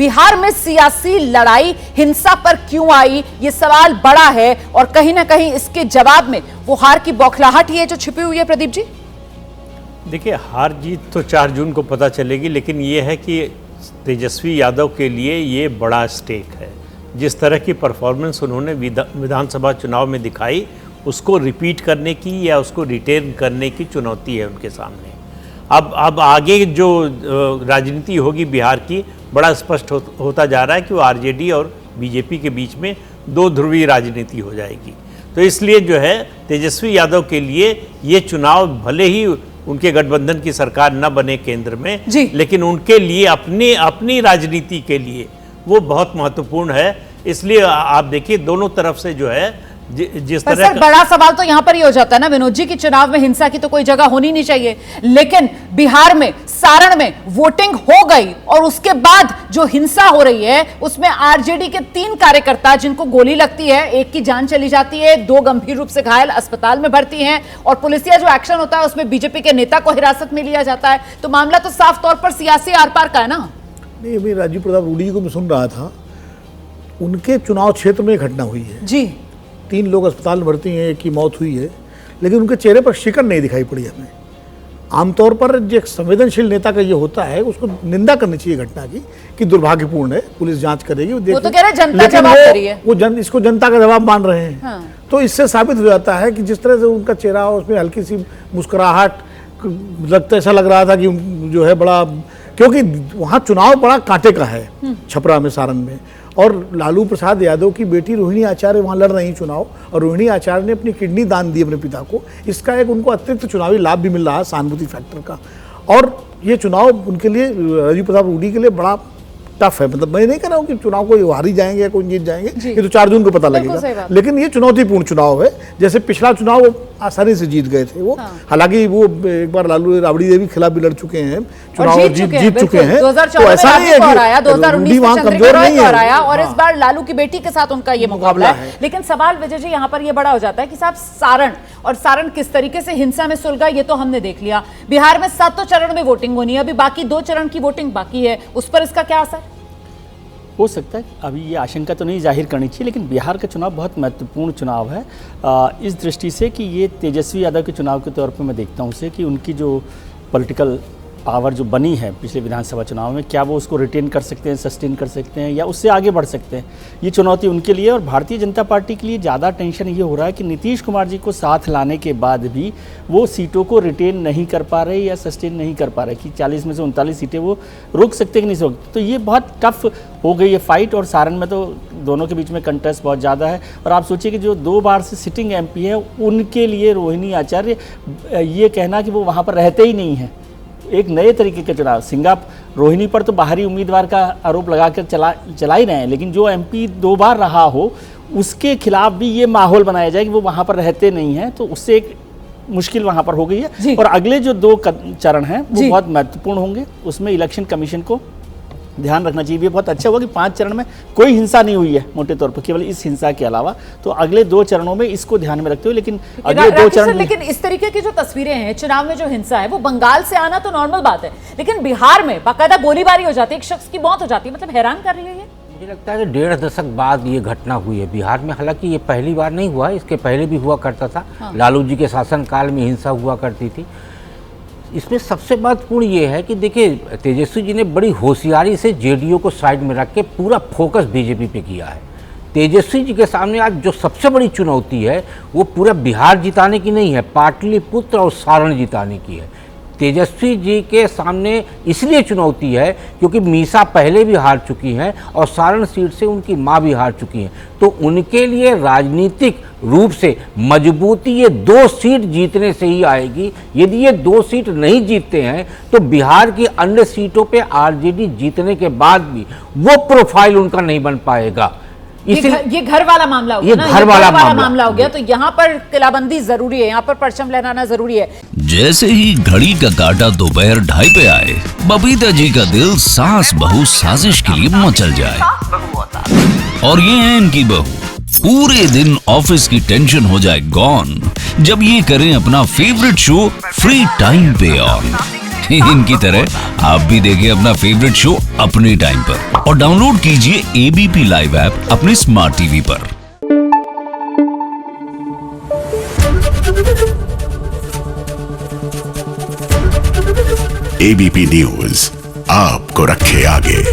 बिहार में सियासी लड़ाई हिंसा पर क्यों आई, ये सवाल बड़ा है और कहीं ना कहीं इसके जवाब में वो हार की बौखलाहट ही है जो छिपी हुई है। प्रदीप जी, देखिए, हार जीत तो 4 जून को पता चलेगी, लेकिन ये है कि तेजस्वी यादव के लिए ये बड़ा स्टेक है। जिस तरह की परफॉर्मेंस उन्होंने विधानसभा चुनाव में दिखाई, उसको रिपीट करने की या उसको रिटेन करने की चुनौती है उनके सामने। अब आगे जो राजनीति होगी बिहार की, बड़ा स्पष्ट होता जा रहा है कि वो आरजेडी और बीजेपी के बीच में 2 ध्रुवीय राजनीति हो जाएगी। तो इसलिए जो है तेजस्वी यादव के लिए ये चुनाव, भले ही उनके गठबंधन की सरकार न बने केंद्र में, लेकिन उनके लिए अपनी राजनीति के लिए वो बहुत महत्वपूर्ण है। इसलिए आप देखिए, दोनों तरफ से जो है जिस तरह सर, बड़ा सवाल तो यहां पर ही हो जाता है ना विनोद जी, कि चुनाव में हिंसा की तो कोई जगह होनी नहीं चाहिए, लेकिन बिहार में सारण में वोटिंग हो गई और उसके बाद जो हिंसा हो रही है उसमें आरजेडी के 3 कार्यकर्ता जिनको गोली लगती है, एक की जान चली जाती है, 2 गंभीर रूप से घायल अस्पताल में भर्ती हैं और पुलिसिया जो एक्शन होता है उसमें बीजेपी के नेता को हिरासत में लिया जाता है। तो मामला तो साफ तौर पर सियासी आर पार का है ना। नहीं, अभी राजीव प्रताप रूडी जी को मैं सुन रहा था, उनके चुनाव क्षेत्र में घटना हुई है जी। 3 लोग अस्पताल में भर्ती हैं, एक की मौत हुई है, लेकिन उनके चेहरे पर शिकन नहीं दिखाई पड़ी हमें। आमतौर पर जो एक संवेदनशील नेता का ये होता है, उसको निंदा करनी चाहिए घटना की कि दुर्भाग्यपूर्ण है, पुलिस जांच करेगी। वो तो कह रहे हैं जनता जवाब दे रही है, वो इसको जनता का जवाब मान रहे हैं। हाँ। तो इससे साबित हो जाता है कि जिस तरह से उनका चेहरा, उसमें हल्की सी मुस्कुराहट, लगता ऐसा लग रहा था कि जो है बड़ा, क्योंकि वहाँ चुनाव बड़ा कांटे का है, छपरा में, सारण में, और लालू प्रसाद यादव की बेटी रोहिणी आचार्य वहाँ लड़ रही चुनाव, और रोहिणी आचार्य ने अपनी किडनी दान दी अपने पिता को। इसका एक उनको अतिरिक्त चुनावी लाभ भी मिल रहा है, सहानुभूति फैक्टर का। और ये चुनाव उनके लिए, राजीव प्रताप रूडी के लिए बड़ा टफ है। मतलब मैं नहीं कह रहा हूँ कि चुनाव को हारी जाएंगे या कोई जीत जाएंगे, ये तो 4 जून को पता लगेगा, लेकिन ये चुनौतीपूर्ण चुनाव है। जैसे पिछला चुनाव वो आसानी से जीत गए थे वो, हालांकि वो एक बार लालू राबड़ी देवी के खिलाफ भी लड़ चुके हैं चुनाव, जीत चुके हैं। तो ऐसा नहीं है कि रूडी वहाँ कमजोर नहीं है, और इस बार लालू की बेटी के साथ उनका ये मुकाबला है। लेकिन सवाल विजय जी यहाँ पर ये बड़ा हो जाता है कि साहब, सारण किस तरीके से हिंसा में सुलझा ये तो हमने देख लिया। बिहार में 7 चरण में वोटिंग होनी है, अभी बाकी 2 चरण की वोटिंग बाकी है, उस पर इसका क्या असर हो सकता है? अभी ये आशंका तो नहीं जाहिर करनी चाहिए, लेकिन बिहार का चुनाव बहुत महत्वपूर्ण चुनाव है इस दृष्टि से कि ये तेजस्वी यादव के चुनाव के तौर पे मैं देखता हूँ उसे, कि उनकी जो पॉलिटिकल पावर जो बनी है पिछले विधानसभा चुनाव में, क्या वो उसको रिटेन कर सकते हैं, सस्टेन कर सकते हैं या उससे आगे बढ़ सकते हैं। ये चुनौती उनके लिए, और भारतीय जनता पार्टी के लिए ज़्यादा टेंशन ये हो रहा है कि नीतीश कुमार जी को साथ लाने के बाद भी वो सीटों को रिटेन नहीं कर पा रहे या सस्टेन नहीं कर पा रहे, कि 40 में से 39 सीटें वो रोक सकते कि नहीं रोक। तो ये बहुत टफ हो गई है फाइट, और सारण में तो दोनों के बीच में कंटेस्ट बहुत ज़्यादा है। और आप सोचिए कि जो 2 बार से सिटिंग MP है, उनके लिए रोहिणी आचार्य, ये कहना कि वो वहाँ पर रहते ही नहीं हैं, एक नए तरीके का चुनाव। रोहिणी पर तो बाहरी उम्मीदवार का आरोप लगाकर चला ही रहे हैं, लेकिन जो MP 2 बार रहा हो उसके खिलाफ भी ये माहौल बनाया जाए कि वो वहाँ पर रहते नहीं हैं, तो उससे एक मुश्किल वहाँ पर हो गई है। और अगले जो 2 चरण हैं वो बहुत महत्वपूर्ण होंगे, उसमें इलेक्शन कमीशन को ध्यान रखना चाहिए। बहुत अच्छा हुआ कि 5 चरण में कोई हिंसा नहीं हुई है मोटे तौर पर, केवल इस हिंसा के अलावा। तो अगले 2 चरणों में इसको ध्यान में रखते हुए, लेकिन अगले 2 चरण, लेकिन इस तरीके की जो तस्वीरें हैं चुनाव में, जो हिंसा है वो बंगाल से आना तो नॉर्मल बात है, लेकिन बिहार में बाकायदा गोलीबारी हो जाती है, एक शख्स की मौत हो जाती है, मतलब हैरान कर रही है ये। मुझे लगता है कि 1.5 दशक बाद ये घटना हुई है बिहार में। हालांकि ये पहली बार नहीं हुआ, इसके पहले भी हुआ करता था। लालू जी के शासनकाल में हिंसा हुआ करती थी। इसमें सबसे महत्वपूर्ण ये है कि देखिए, तेजस्वी जी ने बड़ी होशियारी से जेडीयू को साइड में रख के पूरा फोकस बीजेपी पे किया है। तेजस्वी जी के सामने आज जो सबसे बड़ी चुनौती है वो पूरा बिहार जिताने की नहीं है, पाटलिपुत्र और सारण जिताने की है। तेजस्वी जी के सामने इसलिए चुनौती है क्योंकि मीसा पहले भी हार चुकी हैं और सारण सीट से उनकी मां भी हार चुकी हैं। तो उनके लिए राजनीतिक रूप से मजबूती ये 2 सीट जीतने से ही आएगी। यदि ये 2 सीट नहीं जीतते हैं तो बिहार की अन्य सीटों पे आरजेडी जीतने के बाद भी वो प्रोफाइल उनका नहीं बन पाएगा। ये घर वाला मामला हो गया ना, घर वाला मामला हो गया, तो यहाँ पर किलाबंदी जरूरी है, यहाँ पर परचम लहराना जरूरी है। जैसे ही घड़ी का काटा दोपहर 2:30 पे आए, बबीता जी का दिल सास बहू साजिश के लिए मचल जाए। और ये है इनकी बहू, पूरे दिन ऑफिस की टेंशन हो जाए गॉन जब ये करें अपना फेवरेट शो फ्री टाइम पे ऑन। इनकी तरह आप भी देखिए अपना फेवरेट शो अपने टाइम पर और डाउनलोड कीजिए एबीपी लाइव ऐप अपने स्मार्ट टीवी पर। एबीपी न्यूज आपको रखे आगे।